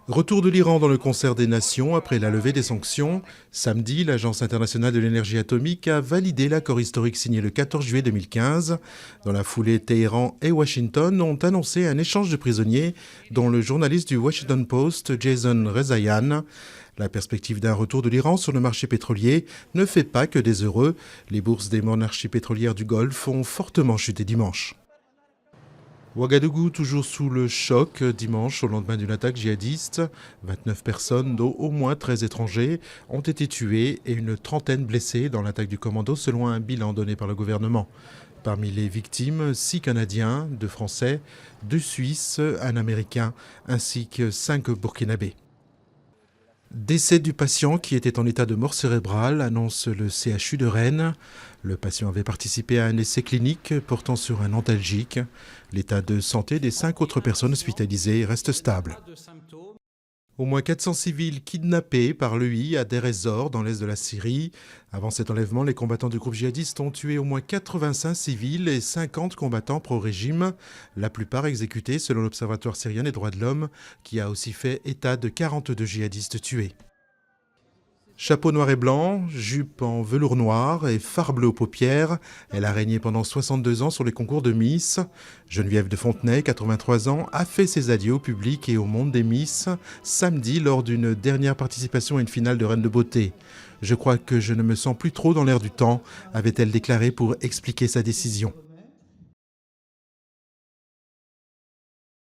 Retour de l'Iran dans le concert des nations après la levée des sanctions. Samedi, l'Agence internationale de l'énergie atomique a validé l'accord historique signé le 14 juillet 2015. Dans la foulée, Téhéran et Washington ont annoncé un échange de prisonniers, dont le journaliste du Washington Post, Jason Rezaian. La perspective d'un retour de l'Iran sur le marché pétrolier ne fait pas que des heureux. Les bourses des monarchies pétrolières du Golfe ont fortement chuté dimanche. Ouagadougou, toujours sous le choc, dimanche, au lendemain d'une attaque djihadiste. 29 personnes, dont au moins 13 étrangers, ont été tuées et une trentaine blessées dans l'attaque du commando, selon un bilan donné par le gouvernement. Parmi les victimes, 6 Canadiens, 2 Français, 2 Suisses, un Américain, ainsi que 5 Burkinabés. Décès du patient qui était en état de mort cérébrale, annonce le CHU de Rennes. Le patient avait participé à un essai clinique portant sur un antalgique. L'état de santé des 5 autres personnes hospitalisées reste stable. Au moins 400 civils kidnappés par l'EI à Deir ez-Zor, dans l'est de la Syrie. Avant cet enlèvement, les combattants du groupe djihadiste ont tué au moins 85 civils et 50 combattants pro-régime, la plupart exécutés selon l'Observatoire syrien des droits de l'homme, qui a aussi fait état de 42 djihadistes tués. Chapeau noir et blanc, jupe en velours noir et fard bleu aux paupières. Elle a régné pendant 62 ans sur les concours de Miss. Geneviève de Fontenay, 83 ans, a fait ses adieux au public et au monde des Miss samedi lors d'une dernière participation à une finale de Reine de beauté. Je crois que je ne me sens plus trop dans l'air du temps, avait-elle déclaré pour expliquer sa décision.